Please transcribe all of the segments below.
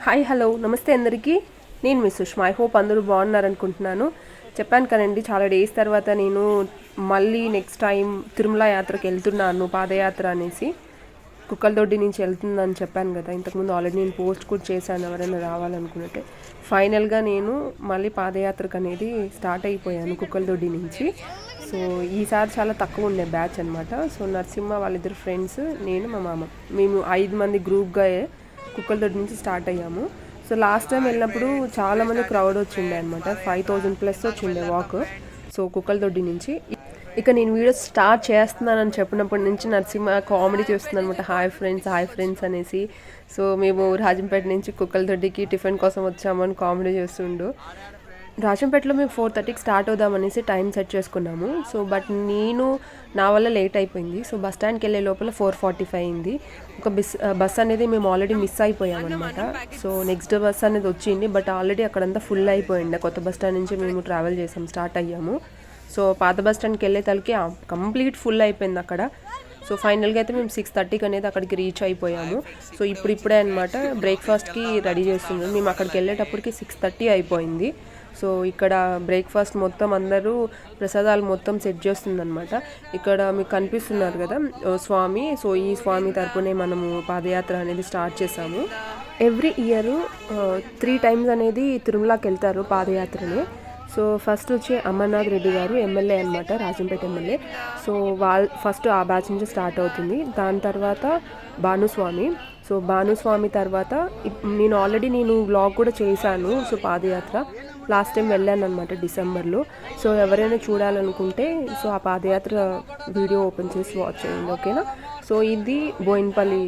Hi hello నమస్తే అందరికీ. నేను మిస్ సుష్మా. ఐ హోప్ అందరూ బాగున్నారనుకుంటున్నాను. చెప్పాను కదండి, చాలా డేస్ తర్వాత నేను మళ్ళీ నెక్స్ట్ టైం తిరుమల యాత్రకి వెళ్తున్నాను, పాదయాత్ర అనేసి. కుక్కలదొడ్డి నుంచి వెళ్తుందని చెప్పాను కదా ఇంతకుముందు. ఆల్రెడీ నేను పోస్ట్ కూడా చేశాను ఎవరైనా రావాలనుకున్నట్టే. ఫైనల్గా నేను మళ్ళీ పాదయాత్రకు అనేది స్టార్ట్ అయిపోయాను కుక్కలదొడ్డి నుంచి. సో ఈసారి చాలా తక్కువ ఉండే బ్యాచ్ అనమాట. సో నరసింహ వాళ్ళిద్దరు ఫ్రెండ్స్, నేను మా మామ, మేము 5 మంది గ్రూప్గా కుక్కలదొడ్డి నుంచి స్టార్ట్ అయ్యాము. సో లాస్ట్ టైం వెళ్ళినప్పుడు చాలామంది క్రౌడ్ వచ్చిండే అనమాట. 5000+ వచ్చిండే వాక్. సో కుక్కలదొడ్డి నుంచి ఇక నేను వీడియో స్టార్ట్ చేస్తున్నానని చెప్పినప్పటి నుంచి నరసింహ కామెడీ చేస్తుంది అనమాట. హాయ్ ఫ్రెండ్స్ అనేసి. సో మేము రాజంపేట నుంచి కుక్కలదొడ్డికి టిఫిన్ కోసం వచ్చామని కామెడీ చేస్తుండు. రాజంపేటలో మేము 4:30కి స్టార్ట్ అవుదామనేసి టైం సెట్ చేసుకున్నాము. సో బట్ నా వల్ల లేట్ అయిపోయింది. సో బస్ స్టాండ్కి వెళ్ళే లోపల 4:45 అయింది. ఒక బస్ అనేది మేము ఆల్రెడీ మిస్ అయిపోయామన్నమాట. సో నెక్స్ట్ బస్ అనేది వచ్చింది, బట్ ఆల్రెడీ అక్కడంతా ఫుల్ అయిపోయింది. కొత్త బస్ స్టాండ్ నుంచి మేము ట్రావెల్ చేసాం, స్టార్ట్ అయ్యాము. సో పాత బస్ స్టాండ్కి వెళ్ళే తలకి కంప్లీట్ ఫుల్ అయిపోయింది అక్కడ. సో ఫైనల్గా అయితే మేము 6:30కి అనేది అక్కడికి రీచ్ అయిపోయాము. సో ఇప్పుడే అనమాట బ్రేక్ఫాస్ట్కి రెడీ చేస్తున్నాం. మేము అక్కడికి వెళ్ళేటప్పటికి 6:30 అయిపోయింది. సో ఇక్కడ బ్రేక్ఫాస్ట్ మొత్తం అందరూ ప్రసాదాలు మొత్తం సెట్ చేస్తుందన్నమాట. ఇక్కడ మీకు కనిపిస్తున్నారు కదా స్వామి. సో ఈ స్వామి తరపునే మనము పాదయాత్ర అనేది స్టార్ట్ చేసాము. ఎవ్రీ ఇయర్ 3 times అనేది తిరుమలకి వెళ్తారు పాదయాత్రని. సో ఫస్ట్ వచ్చి అమర్నాథ్ రెడ్డి గారు ఎమ్మెల్యే అనమాట, రాజంపేట ఎమ్మెల్యే. సో ఫస్ట్ ఆ బ్యాచ్ నుంచి స్టార్ట్ అవుతుంది. దాని తర్వాత భానుస్వామి. సో భానుస్వామి తర్వాత నేను వ్లాగ్ కూడా చేశాను. సో పాదయాత్ర లాస్ట్ టైం వెళ్ళాను అనమాట డిసెంబర్లో. సో ఎవరైనా చూడాలనుకుంటే సో ఆ పాదయాత్ర వీడియో ఓపెన్ చేసి వాచ్ చేయండి, ఓకేనా. సో ఇది బోయిన్పల్లి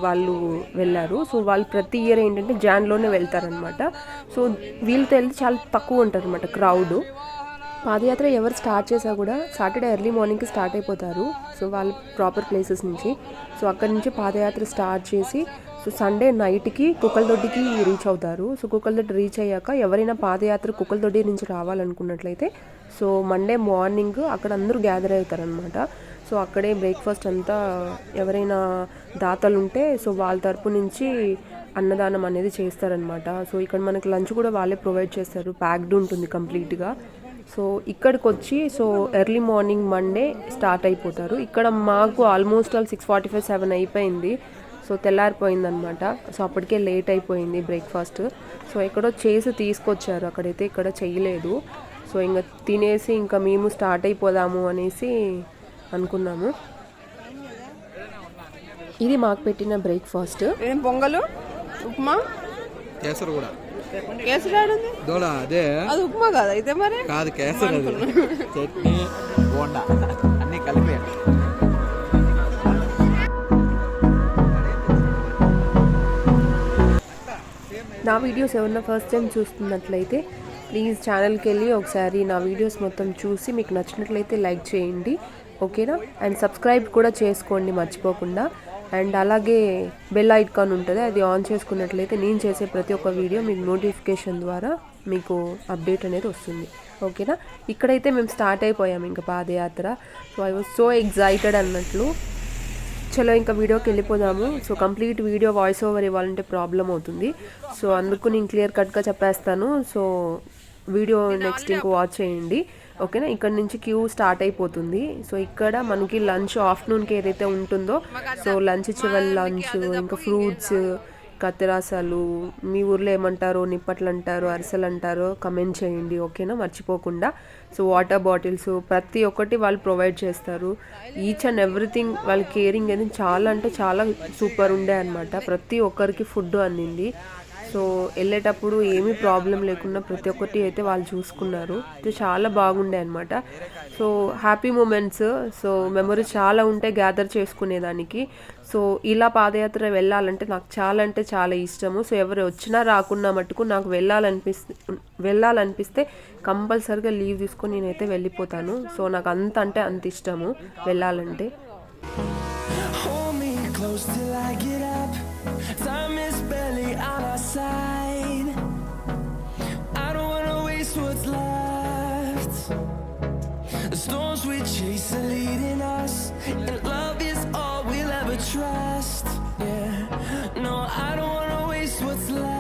వాళ్ళు వెళ్ళారు. సో వాళ్ళు ప్రతి ఇయర్ ఏంటంటే జాన్లోనే వెళ్తారనమాట. సో వీళ్ళతో వెళ్తే చాలా తక్కువ ఉంటుంది అనమాట క్రౌడ్. పాదయాత్ర ఎవరు స్టార్ట్ చేసా కూడా సాటర్డే ఎర్లీ మార్నింగ్కి స్టార్ట్ అయిపోతారు. సో వాళ్ళ ప్రాపర్ ప్లేసెస్ నుంచి. సో అక్కడి నుంచి పాదయాత్ర స్టార్ట్ చేసి సో సండే నైట్కి కుక్కలదొడ్డికి రీచ్ అవుతారు. సో కుక్కలదొడ్డి రీచ్ అయ్యాక ఎవరైనా పాదయాత్ర కుక్కలదొడ్డి నుంచి రావాలనుకున్నట్లయితే సో మండే మార్నింగ్ అక్కడ అందరూ గ్యాదర్ అవుతారనమాట. సో అక్కడే బ్రేక్ఫాస్ట్ అంతా ఎవరైనా దాతలు ఉంటే సో వాళ్ళ తరపు నుంచి అన్నదానం అనేది చేస్తారనమాట. సో ఇక్కడ మనకి లంచ్ కూడా వాళ్ళే ప్రొవైడ్ చేస్తారు, ప్యాక్డ్ ఉంటుంది కంప్లీట్గా. సో ఇక్కడికి వచ్చి so early morning Monday start అయిపోతారు. ఇక్కడ మాకు ఆల్మోస్ట్ 6:45, 7 అయిపోయింది. సో తెల్లారిపోయిందనమాట. సో అప్పటికే లేట్ అయిపోయింది బ్రేక్ఫాస్ట్. సో ఎక్కడో చేసి తీసుకొచ్చారు, అక్కడైతే ఇక్కడ చేయలేదు. సో ఇంకా తినేసి ఇంకా మేము స్టార్ట్ అయిపోదాము అనేసి అనుకున్నాము. ఇది మాకు పెట్టిన బ్రేక్ఫాస్ట్. పొంగలు, ఉప్మా, కేసరి కూడా. కేసరి దోడా అదే, అది ఉప్మా కాదు అయితే మరి కాదు కేసరి, చట్నీ, బోండా అన్నీ కలిపి. నా వీడియోస్ ఎవరన్నా ఫస్ట్ టైం చూస్తున్నట్లయితే ప్లీజ్ ఛానల్కి వెళ్ళి ఒకసారి నా వీడియోస్ మొత్తం చూసి మీకు నచ్చినట్లయితే లైక్ చేయండి, ఓకేనా. అండ్ సబ్స్క్రైబ్ కూడా చేసుకోండి మర్చిపోకుండా. అండ్ అలాగే బెల్ ఐకాన్ ఉంటుంది, అది ఆన్ చేసుకున్నట్లయితే నేను చేసే ప్రతి ఒక్క వీడియో మీకు నోటిఫికేషన్ ద్వారా మీకు అప్డేట్ అనేది వస్తుంది, ఓకేనా. ఇక్కడైతే మేము స్టార్ట్ అయిపోయాము ఇంకా పాదయాత్ర. So I was so excited అన్నట్లు. చలో ఇంకా వీడియోకి వెళ్ళిపోదాము. So complete video voice over ఇవ్వాలంటే ప్రాబ్లం అవుతుంది. సో అందుకు నేను క్లియర్ కట్గా చెప్పేస్తాను. సో వీడియో నెక్స్ట్ ఇంకా వాచ్ చేయండి, ఓకేనా. ఇక్కడ నుంచి క్యూ స్టార్ట్ అయిపోతుంది. సో ఇక్కడ మనకి లంచ్ ఆఫ్టర్నూన్కి ఏదైతే ఉంటుందో సో లంచ్ చివరి లంచ్, ఇంకా ఫ్రూట్స్, కత్తిరాసాలు, మీ ఊర్లో ఏమంటారో, నిప్పట్లు అంటారో, అరిసెలు అంటారో కమెంట్ చేయండి, ఓకేనా, మర్చిపోకుండా. సో వాటర్ బాటిల్స్ ప్రతి ఒక్కటి వాళ్ళు ప్రొవైడ్ చేస్తారు. ఈచ్ అండ్ ఎవ్రీథింగ్ వాళ్ళ కేరింగ్ అనేది చాలా అంటే చాలా సూపర్ ఉండే అనమాట. ప్రతి ఒక్కరికి ఫుడ్ అందింది. సో వెళ్ళేటప్పుడు ఏమీ ప్రాబ్లం లేకుండా ప్రతి ఒక్కటి అయితే వాళ్ళు చూసుకున్నారు. ఇది చాలా బాగుండే అనమాట. So happy moments, so memories చాలా ఉంటే గ్యాదర్ చేసుకునేదానికి. సో ఇలా పాదయాత్ర వెళ్ళాలంటే నాకు చాలా అంటే చాలా ఇష్టము. సో ఎవరు వచ్చినా రాకున్నా మటుకు నాకు వెళ్ళాలనిపిస్తే కంపల్సరీగా లీవ్ తీసుకొని నేనైతే వెళ్ళిపోతాను. సో నాకు అంత ఇష్టము వెళ్ళాలంటే. Time is barely on our side. I don't wanna waste what's left. The storms we chase are leading us, and love is all we'll ever trust. Yeah, no, I don't wanna waste what's left.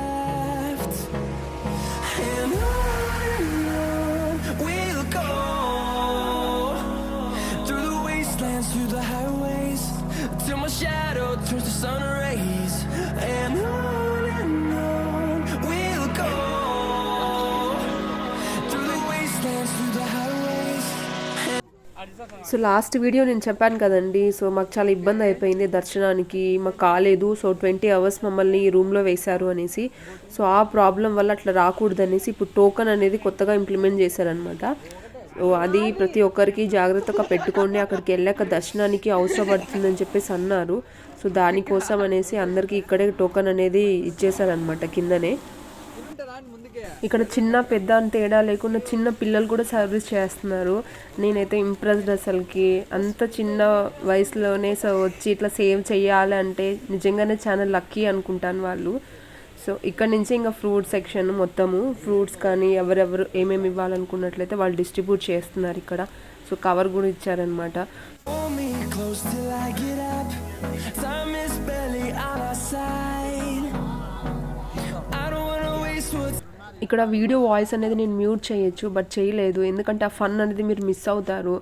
So last video నేను చెప్పాను కదండి, so మాకు చాలా ఇబ్బంది అయిపోయింది దర్శనానికి, మాకు కాలేదు. సో 20 అవర్స్ మమ్మల్ని ఈ రూమ్లో వేశారు అనేసి. సో ఆ ప్రాబ్లం వల్ల అట్లా రాకూడదు అనేసి ఇప్పుడు టోకన్ అనేది కొత్తగా ఇంప్లిమెంట్ చేశారనమాట. సో అది ప్రతి ఒక్కరికి జాగ్రత్తగా పెట్టుకోండి, అక్కడికి వెళ్ళాక దర్శనానికి అవసరపడుతుందని చెప్పేసి అన్నారు. సో దానికోసం అనేసి అందరికీ ఇక్కడే టోకన్ అనేది ఇచ్చేసారనమాట కిందనే. ఇక్కడ చిన్న పెద్ద అని తేడా లేకుండా చిన్న పిల్లలు కూడా సర్వీస్ చేస్తున్నారు. నేనైతే ఇంప్రెస్డ్ అసలుకి, అంత చిన్న వయసులోనే సో వచ్చి ఇట్లా సేవ్ చేయాలి అంటే నిజంగానే చాలా లక్కీ అనుకుంటాను వాళ్ళు. సో ఇక్కడ నుంచి ఇంకా ఫ్రూట్ సెక్షన్ మొత్తము ఫ్రూట్స్ కానీ ఎవరెవరు ఏమేమి ఇవ్వాలనుకున్నట్లయితే వాళ్ళు డిస్ట్రిబ్యూట్ చేస్తున్నారు ఇక్కడ. సో కవర్ కూడా ఇచ్చారనమాట. ఇక్కడ వీడియో వాయిస్ అనేది నేను మ్యూట్ చేయొచ్చు, బట్ చేయలేదు ఎందుకంటే ఆ ఫన్ అనేది మీరు మిస్ అవుతారు.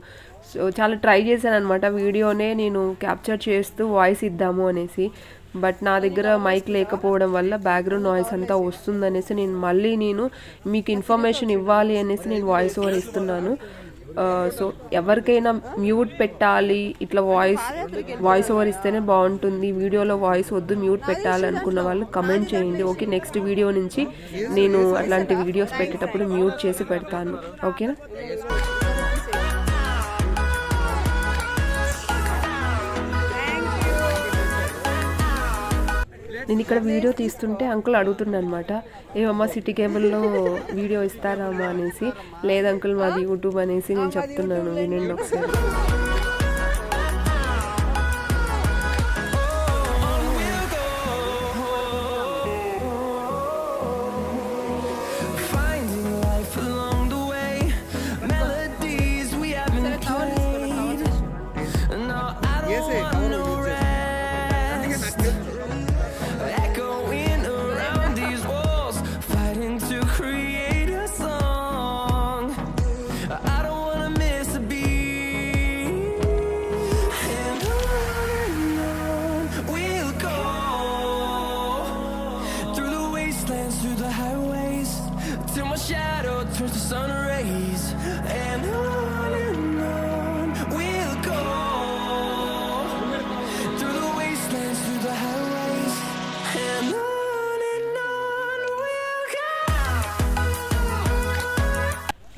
సో చాలా ట్రై చేశాను అనమాట, వీడియోనే నేను క్యాప్చర్ చేస్తూ వాయిస్ ఇద్దాము అనేసి. బట్ నా దగ్గర మైక్ లేకపోవడం వల్ల బ్యాక్గ్రౌండ్ నాయిస్ అంతా వస్తుందనేసి నేను మీకు ఇన్ఫర్మేషన్ ఇవ్వాలి అనేసి నేను వాయిస్ ఓవర్ ఇస్తున్నాను. సో ఎవరికైనా మ్యూట్ పెట్టాలి, ఇట్లా వాయిస్ ఓవర్ ఇస్తేనే బాగుంటుంది, వీడియోలో వాయిస్ వద్దు మ్యూట్ పెట్టాలి అనుకున్న వాళ్ళు కమెంట్ చేయండి. ఓకే, నెక్స్ట్ వీడియో నుంచి నేను అట్లాంటి వీడియోస్ పెట్టేటప్పుడు మ్యూట్ చేసి పెడతాను. ఓకేనా? నేను ఇక్కడ వీడియో తీస్తుంటే అంకుల్ అడుగుతున్నా అనమాట, ఏమమ్మా సిటీ కేబుల్లో వీడియో ఇస్తారమ్మా అనేసి. లేదు అంకుల్ మాది యూట్యూబ్ అనేసి నేను చెప్తున్నాను, వినండి ఒకసారి.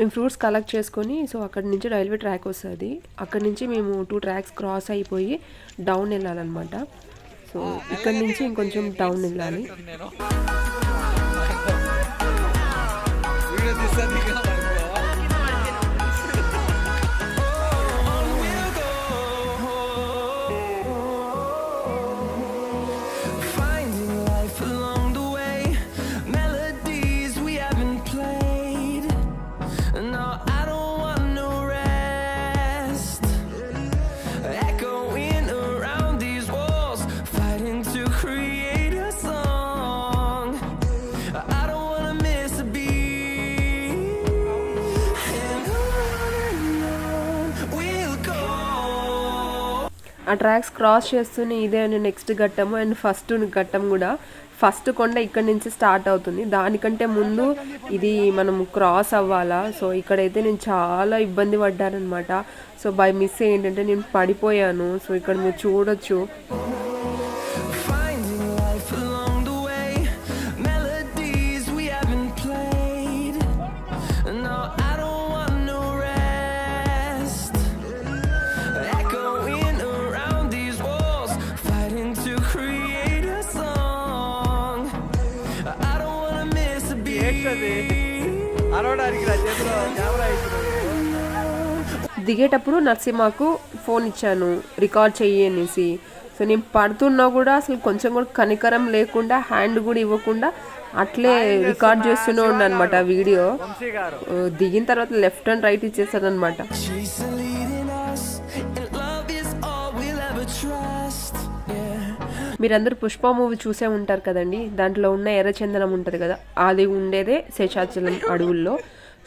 మేము ఫ్రూట్స్ కలెక్ట్ చేసుకొని, సో అక్కడి నుంచి రైల్వే ట్రాక్ వస్తుంది, అక్కడి నుంచి మేము 2 ట్రాక్స్ క్రాస్ అయిపోయి డౌన్ వెళ్ళాలన్నమాట. సో ఇక్కడి నుంచి ఇంకొంచెం డౌన్ వెళ్ళాలి. ఆ ట్రాక్స్ క్రాస్ చేస్తూనే ఇదే నెక్స్ట్ ఘట్టము అండ్ ఫస్ట్ ఘట్టం కూడా. ఫస్ట్ కొండ ఇక్కడ నుంచి స్టార్ట్ అవుతుంది, దానికంటే ముందు ఇది మనం క్రాస్ అవ్వాలా. సో ఇక్కడైతే నేను చాలా ఇబ్బంది పడ్డానమాట. సో బై మిస్ ఏంటంటే నేను పడిపోయాను. సో ఇక్కడ మీరు చూడొచ్చు. దిగేటప్పుడు నరసింహకు ఫోన్ ఇచ్చాను రికార్డ్ చెయ్యి అనేసి. సో నేను పడుతున్నా కూడా అసలు కొంచెం కూడా కనికరం లేకుండా, హ్యాండ్ కూడా ఇవ్వకుండా అట్లే రికార్డ్ చేస్తూనే ఉన్నా అనమాట వీడియో. దిగిన తర్వాత లెఫ్ట్ అండ్ రైట్ ఇచ్చేసాను అనమాట. మీరందరూ పుష్ప మూవీ చూసే ఉంటారు కదండి, దాంట్లో ఉన్న ఎర్రచందనం ఉంటుంది కదా, అది ఉండేదే శేషాచలం అడవుల్లో.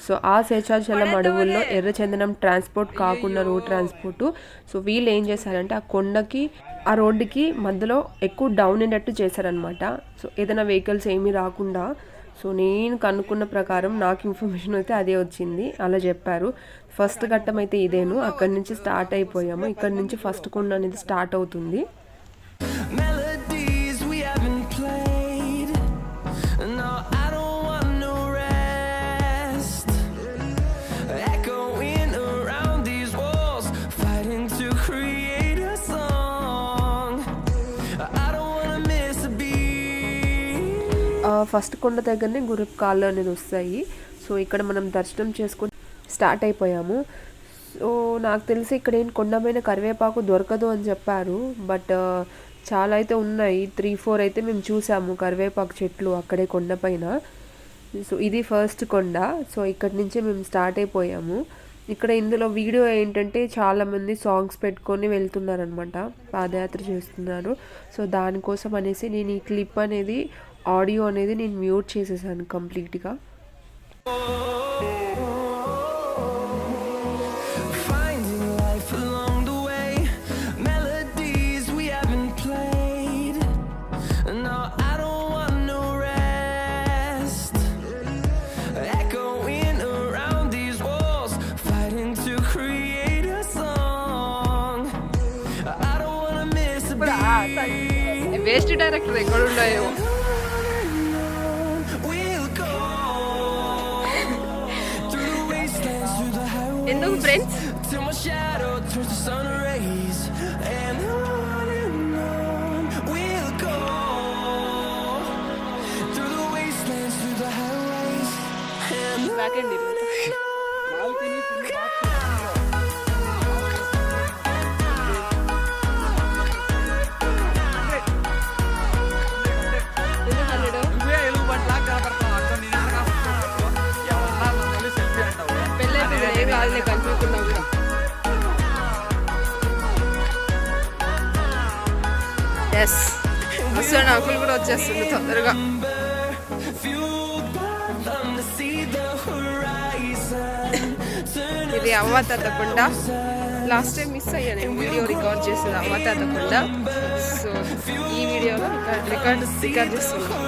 సో ఆ శేషాచలం అడవుల్లో ఎర్రచందనం ట్రాన్స్పోర్ట్ కాకుండా రోడ్ ట్రాన్స్పోర్టు. సో వీళ్ళు ఏం చేశారంటే ఆ కొండకి ఆ రోడ్డుకి మధ్యలో ఎక్కువ డౌన్ అయినట్టు చేశారనమాట. సో ఏదైనా వెహికల్స్ ఏమీ రాకుండా సో నేను కనుక్కున్న ప్రకారం నాకు ఇన్ఫర్మేషన్ అయితే అదే వచ్చింది, అలా చెప్పారు. ఫస్ట్ ఘట్టం అయితే ఇదేను, అక్కడి నుంచి స్టార్ట్ అయిపోయాము. ఇక్కడ నుంచి ఫస్ట్ కొండ అనేది స్టార్ట్ అవుతుంది. Melodies we haven't played. No, I don't want no rest. Echoing around these walls, fighting to create a song. I don't wanna miss a beat. First కొండ దగ్గరనే గుర్రపు కాళ్ళు అనేది వస్తాయి. సో ఇక్కడ మనం దర్శనం చేసుకొని స్టార్ట్ అయిపోయాము. సో నాకు తెలిసి ఇక్కడ ఏం కొండమైన కరివేపాకు దొరకదు అని చెప్పారు, బట్ చాలా అయితే ఉన్నాయి. 3-4 అయితే మేము చూసాము కరివేపాకు చెట్లు అక్కడే కొండపైన. సో ఇది ఫస్ట్ కొండ. సో ఇక్కడి నుంచే మేము స్టార్ట్ అయిపోయాము. ఇక్కడ ఇందులో వీడియో ఏంటంటే చాలామంది సాంగ్స్ పెట్టుకొని వెళ్తున్నారనమాట, పాదయాత్ర చేస్తున్నారు. సో దానికోసం అనేసి నేను ఈ క్లిప్ అనేది, ఆడియో అనేది నేను మ్యూట్ చేసేసాను కంప్లీట్గా. Finding life along the way, melodies we haven't played. No, I don't want no rest. Echoing around these walls, fighting to create a song. I don't wanna miss a beat. Waste director ఎక్కడ ఉన్నాయో. We'll go through the wastelands, through the highways. ఎందుకు friends? Till my shadow turns to sun rays, and on we'll go through the wastelands, through the highways, and back and పెళ్ళైతే కాదులే కనిపించుకున్నావు కూడా. Yes వస్తాడు, uncle కూడా వచ్చేస్తుంది తొందరగా. fueled by them to see the horizon. ఇది అవ్వతకుండ. Last time miss అయ్యా నేను వీడియో రికార్డ్ చేసేది అవ్వతకుండ. సో ఈ వీడియోలో రికార్డ్ చేస్తున్నాను.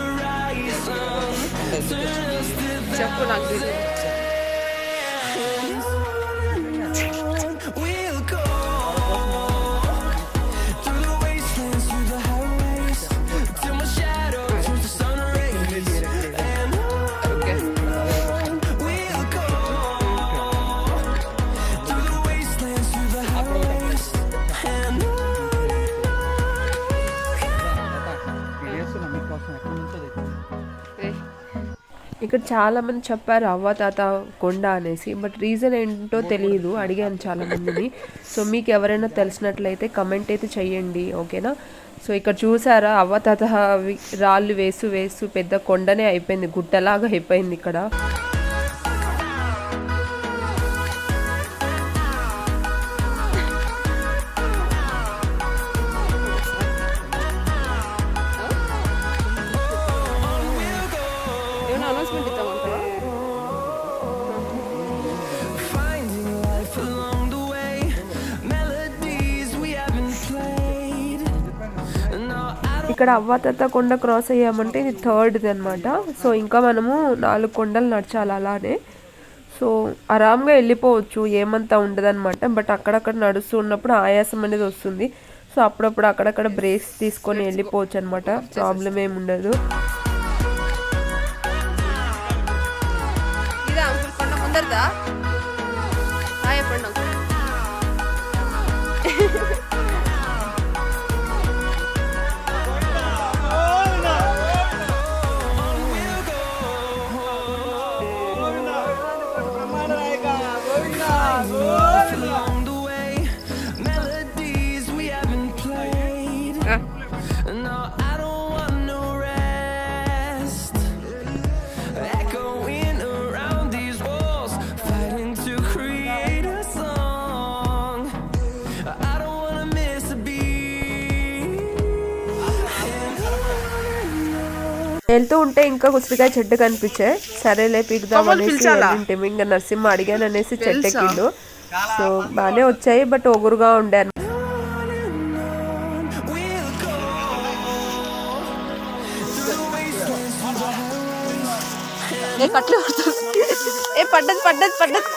చెప్పు నాకు తెలియదు. We'll go through the wastelands, through the highways, till my shadow turns to sun rays, and okay we'll go through the wastelands, through the highways, and ఇక్కడ చాలా మంది చెప్పారు అవ్వాతాత కొండ అనేసి, బట్ రీజన్ ఏంటో తెలియదు. అడిగాను చాలా మందిని. సో మీకు ఎవరైనా తెలిసినట్లయితే కమెంట్ అయితే చెయ్యండి, ఓకేనా. సో ఇక్కడ చూసారా అవ్వాతాత రాళ్ళు వేసు పెద్ద కొండనే అయిపోయింది, గుట్టలాగా అయిపోయింది ఇక్కడ. ఏమైనా announcement ఇద్దామంటావా? finding life along the way, melodies we haven't played. No, I don't ఇక్కడ అవ్వాతాత కొండ క్రాస్ అయ్యామంటే ఇది థర్డ్ది అనమాట. సో ఇంకా మనము 4 కొండలు నడచాలి అలానే. సో ఆరామ్గా వెళ్ళిపోవచ్చు, ఏమంతా ఉండదన్నమాట. బట్ అక్కడక్కడ నడుస్తూ ఉన్నప్పుడు ఆయాసం అనేది వస్తుంది. సో అప్పుడప్పుడు అక్కడక్కడ బ్రేక్స్ తీసుకొని వెళ్ళిపోవచ్చు అనమాట, ప్రాబ్లం ఏమి ఉండదు. ఇదా అంకుల్ కొండ ముందరదా? హాయ్ చెప్పండి uncle. along the way, melodies we haven't played. No, I don't want no rest. Echoing around these walls, fighting to create a song. I don't wanna miss a beat. వెళ్తూ ఉంటే ఇంకా ఉసిరికాయ చెట్టు కనిపించాయి. సరేలే పీకుదాం అనేసి వెళ్ళింటే ఇంకా నరసింహ అడిగాను అనేసి చెట్టు ఎక్కిండు. సో బాగానే వచ్చాయి, బట్ ఒగురుగా ఉండే. We'll go through the wastelands, through the highways, ఏ కట్లు పడుతుంది. ఏ పడ్డది పడ్డది పడ్డది.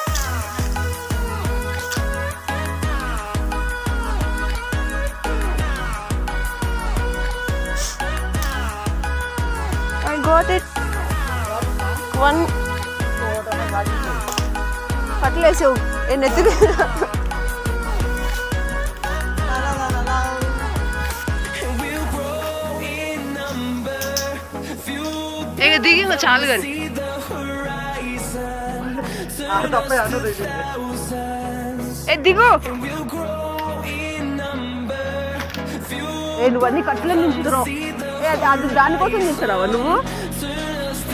I got it. One. కట్లు వేసావు ఏ నెత్తికి. ఇక దిగి ఇంకా చాలు కానీ. ఏ దిగు. ఏ నువ్వు అన్ని కట్టలే నించుతున్నావు. ఏ అది దానికోసం నించున్నావా నువ్వు?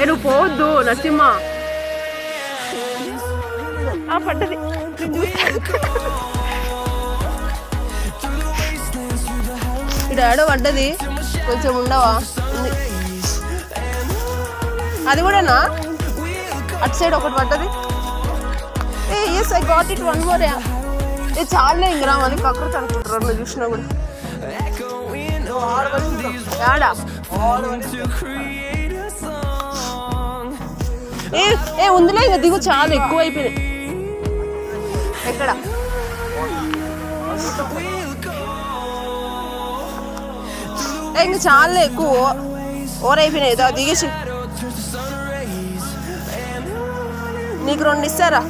ఏ నువ్వు పోవద్దు నరసింహ. పడ్డది ఇది ఆడో పడ్డది. కొంచెం ఉండవా? అది కూడానా? అటు సైడ్ ఒకటి పడ్డది. Yes I got it. One more. ఏ చాలే ఇంక రా మళ్ళీ కక్కడికి అనుకుంటారు నువ్వు చూసినా కూడా. ఆడా ఏ ఏ ఉందిలే ఇక దిగు. చాలా ఎక్కువ అయిపోయినాయి. ఎక్కడ ఇంక చాలా ఎక్కువ ఓవర్ అయిపోయినాయి. దిగేసి నీకు 2 ఇస్తారా?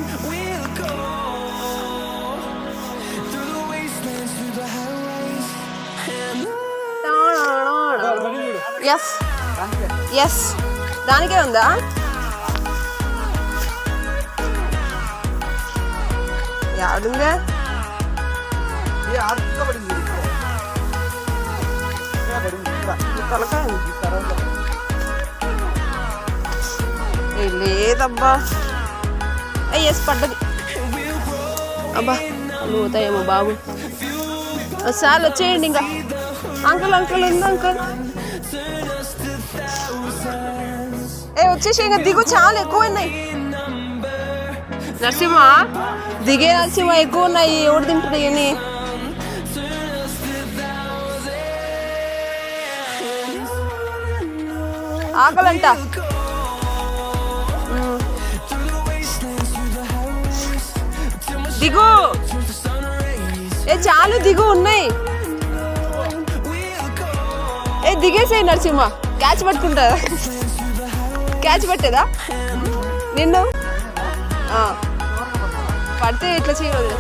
ఎస్ ఎస్ దానికే ఉందా? యాడుందే? లేదబ్బా. ఎస్ పడ్డది. అబ్బా పోతాయేమో బాబు. సార్ వచ్చేయండి ఇంకా. అంకుల్ అంకుల్ ఉంది అంకుల్. ఏ వచ్చేసి ఇంకా దిగు. చాలా ఎక్కువ ఉన్నాయి నరసింహ. దిగే నరసింహ ఎక్కువ ఉన్నాయి. ఎవరు తింటారు అని? ఆకలంట. దిగు. ఏ చాలు దిగు. ఉన్నాయి. ఏ దిగేసాయి నరసింహ. క్యాచ్ పట్టుకుంటా. క్యాచ్ పట్టేదా నిన్ను? పడితే ఇట్లా చేయదు.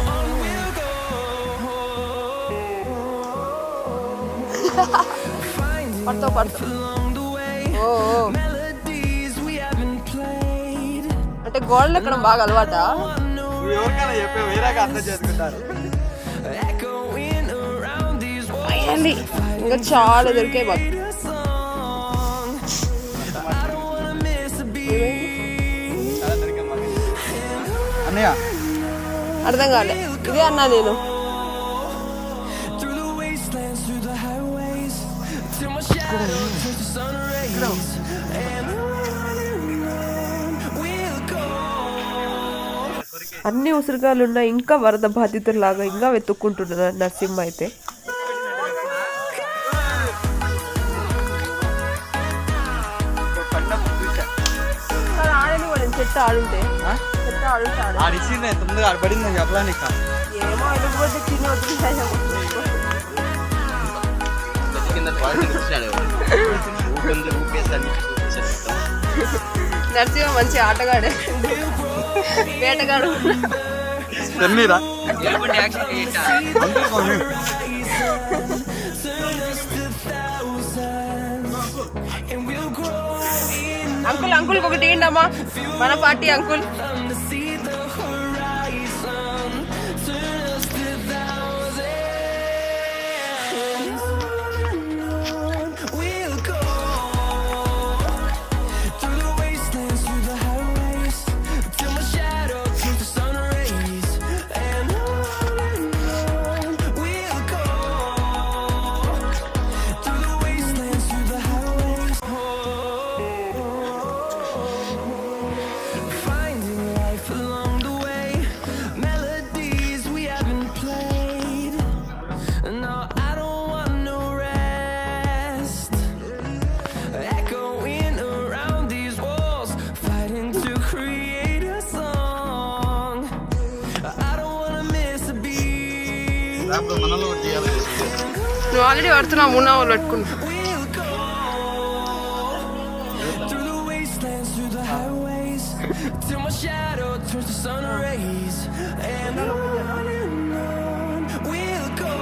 పడతావు పడతావు. ఓ అంటే గోడలు ఎక్కడం బాగా అలవాటా? ఇంకా చాలా దొరికాయి మాకు. అర్థం కాలే. ఇదే అన్నా నేను. అన్ని ఉసిరికాయలున్నా ఇంకా వరద బాధితులాగా ఇంకా వెతుక్కుంటున్నారు నరసింహ అయితే. చెట్టు ఆడుంటే చెట్టు ఆడుంటే తొందరగా ఆడబడింది చెప్పడానికి. ఏమో ఎలుగుబడి తిని వదిలేసాము. నరసింహ మంచి ఆటగాడే. వేటగాడు. అంకుల్ అంకుల్ ఒకటి ఏంటమ్మా మన party uncle. Finding life alone. అప్పుడు మనలో ఒకటి చేయాలి. నువ్వు ఆల్రెడీ పడుతున్నావు, మూడు వాళ్ళు పెట్టుకున్నా. through the wastelands, through the highways, till my shadow turns to sun rays, and on we'll go.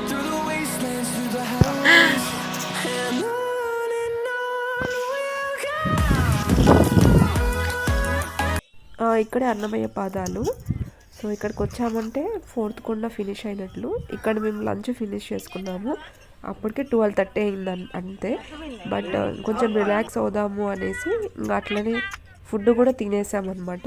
Through the wastelands, through the highways, and on we'll go. ఇక్కడే అన్నమయ్య పాదాలు. సో ఇక్కడికి వచ్చామంటే 4th కొండ ఫినిష్ అయినట్లు. ఇక్కడ మేము లంచ్ ఫినిష్ చేసుకున్నాము, అప్పటికే 12:30 అయింది అంతే. బట్ కొంచెం రిలాక్స్ అవుదాము అనేసి ఇంకా అట్లనే ఫుడ్ కూడా తినేసామన్నమాట.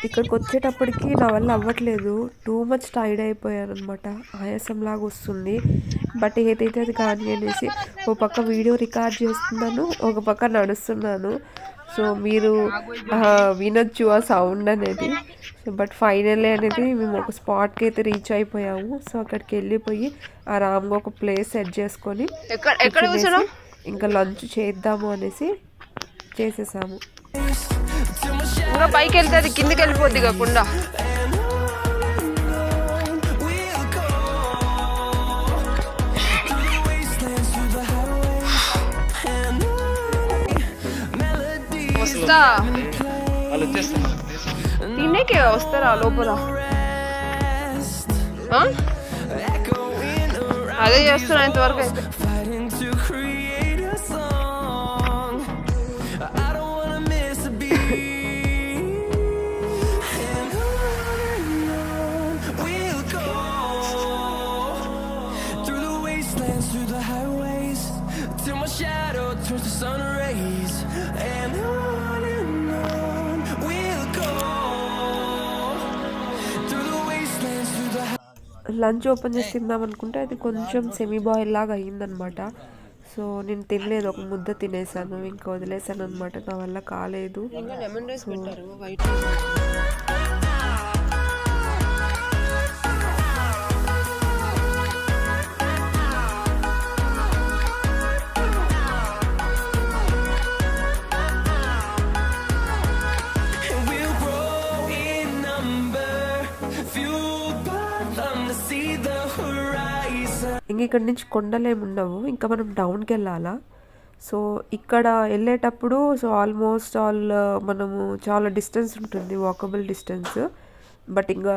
ఇక్కడికి వచ్చేటప్పటికి నా వల్ల అవ్వట్లేదు, టూ మచ్ టైర్డ్ అయిపోయాను అనమాట, ఆయాసంలాగా వస్తుంది. బట్ ఏదైతే అది కానీ అనేసి ఒక పక్క వీడియో రికార్డ్ చేస్తున్నాను, ఒక పక్క నడుస్తున్నాను. సో మీరు వినొచ్చు ఆ సౌండ్ అనేది. బట్ ఫైనల్లీ అనేది మేము ఒక స్పాట్కి అయితే రీచ్ అయిపోయాము. సో అక్కడికి వెళ్ళిపోయి ఆరామ్గా ఒక ప్లేస్ సెట్ చేసుకొని ఇంకా లంచ్ చేద్దాము అనేసి చేసేసాము. ఇంకా పైకి వెళ్తే అది కిందికి వెళ్ళిపోద్ది కాకుండా. వస్తా తినేకే వస్తారా లోపల? అదే చేస్తున్నా ఇంతవరకు అయితే. Fighting to create a song. I don't wanna miss a beat. And on we'll go. Through the wastelands, through the highways, till my shadow turns to sun rays. And on we'll go. Through the wastelands, through the lunch open చేసి తిందాం అనుకుంటే అది కొంచెం semi boil లాగా అయ్యిందనమాట. So నేను తినలేదు, ఒక ముద్ద తినేసాను, ఇంకా వదిలేసాను అనమాట, నా వల్ల కాలేదు. we'll grow in number, fueled by them to see the horizon. ఇంక ఇక్కడ నుంచి కొండలేమి ఉండవు, ఇంకా మనం డౌన్కి వెళ్ళాలా. సో ఇక్కడ వెళ్ళేటప్పుడు సో ఆల్మోస్ట్ ఆల్ మనము చాలా డిస్టెన్స్ ఉంటుంది, వాకబుల్ డిస్టెన్స్. బట్ ఇంకా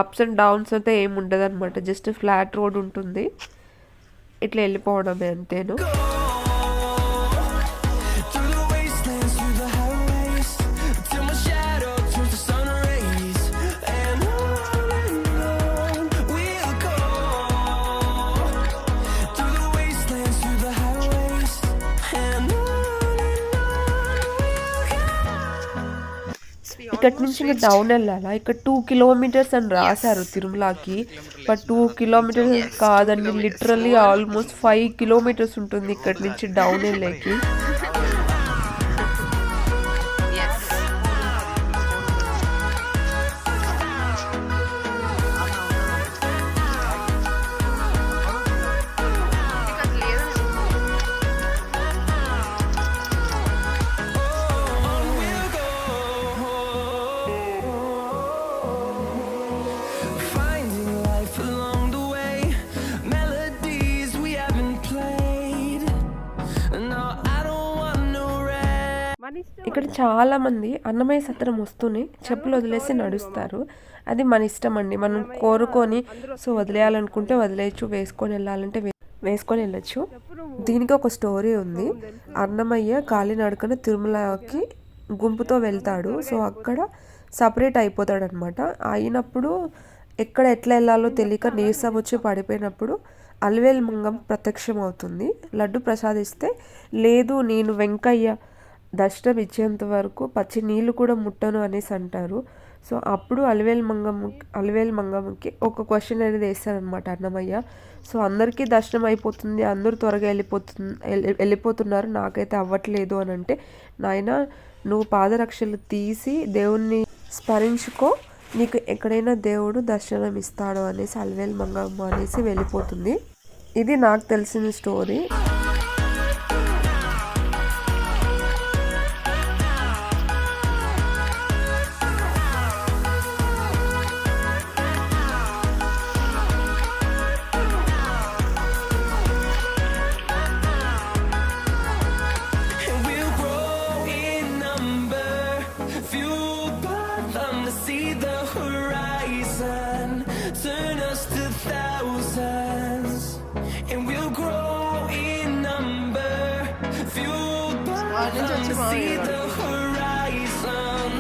అప్స్ అండ్ డౌన్స్ అయితే ఏమి ఉండదు అనమాట, జస్ట్ ఫ్లాట్ రోడ్ ఉంటుంది, ఇట్లా వెళ్ళిపోవడమే అంతేను. Through the wastelands, through the highways, till my shadow turns to sun rays. And on we'll go. Through the wastelands, through the highways, and on we'll go. ఇక్కడి నుంచి ఇంకా డౌన్ వెళ్ళాలా. ఇక్కడ 2 kilometers అని రాశారు తిరుమలకి, బట్ 2 kilometers కాదండి, literally almost 5 kilometers ఉంటుంది ఇక్కడి నుంచి down వెళ్ళేకి. Finding life along the way, melodies we haven't played. No, I don't want no rest. ఇక్కడ చాలా మంది అన్నమయ్య సత్రం వస్తూనే చెప్పులు వదిలేసి నడుస్తారు. అది మన ఇష్టం అండి, మనం కోరుకొని సో వదిలేయాలనుకుంటే వదిలేయచ్చు, వేసుకొని వెళ్ళాలంటే వేసుకొని వెళ్ళచ్చు. దీనికి ఒక స్టోరీ ఉంది. అన్నమయ్య కాలినడకన తిరుమలకి గుంపుతో వెళ్తాడు. సో అక్కడ సపరేట్ అయిపోతాడు అనమాట. అయినప్పుడు ఎక్కడ ఎట్లా వెళ్ళాలో తెలియక నీరసం వచ్చి పడిపోయినప్పుడు అలివేలు మంగం ప్రత్యక్షం అవుతుంది. లడ్డు ప్రసాదిస్తే లేదు నేను వెంకయ్య దర్శనం ఇచ్చేంత వరకు పచ్చి నీళ్ళు కూడా ముట్టను అనేసి అంటారు. సో అప్పుడు అలివేలు మంగమ్మకి ఒక క్వశ్చన్ అనేది వేస్తారనమాట అన్నమయ్య. సో అందరికీ దర్శనం అయిపోతుంది, అందరూ త్వరగా వెళ్ళిపోతున్నారు, నాకైతే అవ్వట్లేదు అని అంటే, నాయన నువ్వు పాదరక్షలు తీసి దేవుణ్ణి స్మరించుకో, నీకు ఎక్కడైనా దేవుడు దర్శనం ఇస్తాడు అనేసి అలివేలు మంగమ్మ అనేసి వెళ్ళిపోతుంది. ఇది నాకు తెలిసిన story. to thousands, and we'll grow in number, fueled by them to see the horizon,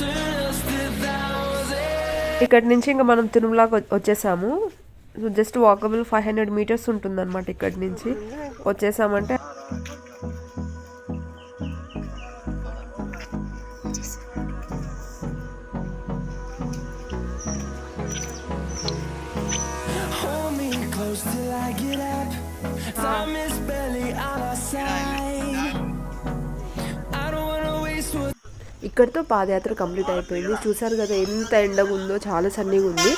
turn us to thousands. ఇక్కడ నుంచి ఇంకా మనం తిరుమలకి వచ్చేసాము. సో జస్ట్ వాకబుల్ 500 మీటర్స్ ఉంటుందన్నమాట ఇక్కడి నుంచి. వచ్చేసామంటే Hold me close till I get up. Time is barely on our side. I don't wanna waste what. ఇక్కడితో పాదయాత్ర కంప్లీట్ అయిపోయింది. చూసారు కదా ఎంత ఎండగా ఉందో, చాలా సన్నీగా ఉంది.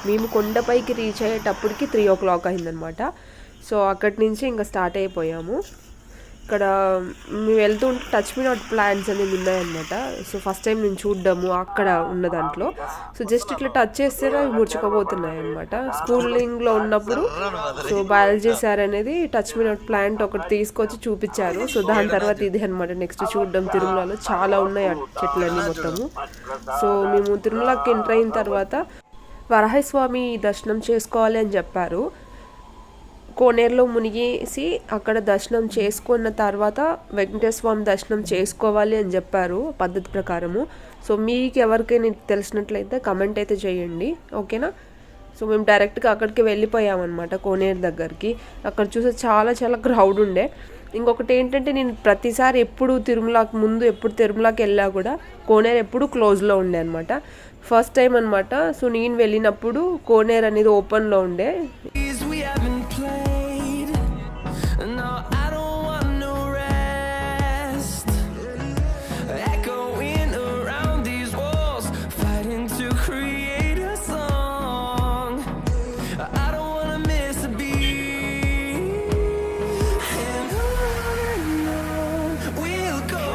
మేము కొండపైకి రీచ్ అయ్యేటప్పటికి 3 o'clock అయిందనమాట. సో అక్కడి నుంచి ఇంకా స్టార్ట్ అయిపోయాము. ఇక్కడ మేము వెళ్తుంటే టచ్ మీ నాట్ ప్లాంట్స్ అనేవి ఉన్నాయన్నమాట. సో ఫస్ట్ టైం నేను చూడ్డము అక్కడ ఉన్న దాంట్లో. సో జస్ట్ ఇట్లా టచ్ చేస్తేనే అవి ముడుచుకోబోతున్నాయి అనమాట. స్కూలింగ్లో ఉన్నప్పుడు సో బయాలజీ సార్ అనేది టచ్ మీ నాట్ ప్లాంట్ ఒకటి తీసుకొచ్చి చూపించారు. సో దాని తర్వాత ఇది అనమాట నెక్స్ట్ చూడడం. తిరుమలలో చాలా ఉన్నాయి చెట్లన్నీ మొత్తము. సో మేము తిరుమలకి ఎంటర్ అయిన తర్వాత వరాహస్వామి దర్శనం చేసుకోవాలి అని చెప్పారు. కోనేరులో మునిగేసి అక్కడ దర్శనం చేసుకున్న తర్వాత వెంకటేశ్వర స్వామి దర్శనం చేసుకోవాలి అని చెప్పారు పద్ధతి ప్రకారము. సో మీకు ఎవరికైనా తెలిసినట్లయితే కమెంట్ అయితే చేయండి, ఓకేనా. సో మేము డైరెక్ట్గా అక్కడికి వెళ్ళిపోయామన్నమాట కోనేరు దగ్గరికి. అక్కడ చూసే చాలా చాలా క్రౌడ్ ఉండే. ఇంకొకటి ఏంటంటే నేను ప్రతిసారి ఎప్పుడు తిరుమలకి వెళ్ళా కూడా కోనేరు ఎప్పుడు క్లోజ్లో ఉండే అనమాట. ఫస్ట్ టైం అనమాట. సో నేను వెళ్ళినప్పుడు కోనేరు అనేది ఓపెన్లో ఉండే. We haven't played. No, I don't want no rest. Echoing around these walls, fighting to create a song. I don't wanna miss a beat. And on we'll go,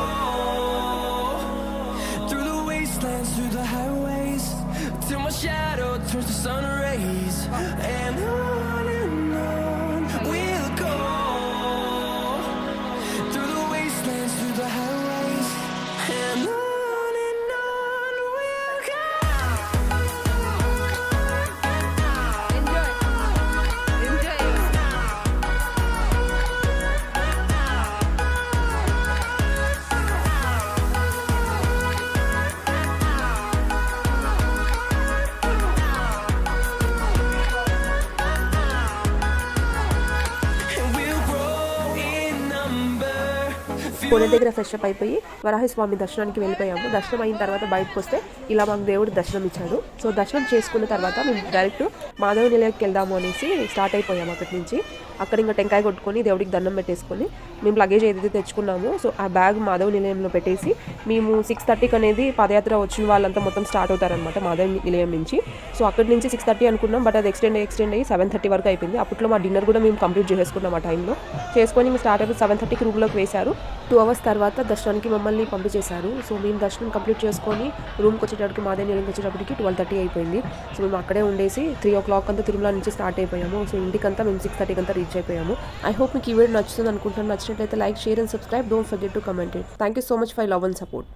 through the wastelands, through the highways, till my shadow turns to sun rays. And on we'll go, through the wastelands, through the highways, and on we'll go. And we'll grow in number, కోనేరు దగ్గర fresh up అయిపోయి వరాహస్వామి దర్శనానికి వెళ్ళిపోయాము. దర్శనం అయిన తర్వాత బయటకు వస్తే ఇలా మాకు దేవుడు దర్శనం ఇచ్చాడు. సో దర్శనం చేసుకున్న తర్వాత మేము డైరెక్ట్ మాధవ నిలయంకి వెళ్దాము అనేసి స్టార్ట్ అయిపోయాము అక్కడి నుంచి. అక్కడ ఇంకా టెంకాయ కొట్టుకొని దేవుడికి దండం పెట్టేసుకొని మేము లగేజ్ ఏదైతే తెచ్చుకున్నామో సో ఆ బ్యాగ్ మాధవ నిలయంలో పెట్టేసి మేము 6:30కి అనేది పాదయాత్ర వచ్చిన వాళ్ళంతా మొత్తం స్టార్ట్ అవుతారనమాట మాధవ నిలయం నుంచి. సో అక్కడి నుంచి 6:30 అనుకున్నాం, బట్ అది ఎక్స్టెండ్ అయ్యి 7:30 వరకు అయిపోయింది. అప్పట్లో మా డిన్నర్ కూడా మేము కంప్లీట్ చేసుకున్నాం ఆ టైంలో. చేసుకొని మేము స్టార్ట్ అయిపోయి 7:30కి రూమ్లోకి వేశారు. 2 hours తర్వాత దర్శనానికి మమ్మల్ని పంపించేశారు. సో మేము దర్శనం కంప్లీట్ చేసుకొని రూమ్కి వచ్చేటప్పటికి మాధవ నిలయంకి వచ్చేటప్పటికి 12:30 అయిపోయింది. సో మేము అక్కడే ఉండేసి 3 o'clock అంతా తిరుమల నుంచి స్టార్ట్ అయిపోయాము. సో ఇంటికంతా మేము 6:30 అంతా రీచ్ అయిపోయాము. ఐ హోప్ మీకు ఈ వీడియో నచ్చుతుంది అనుకుంటున్నాను. నచ్చినట్లయితే like, share and subscribe. Don't forget to comment it. Thank you so much for love and support.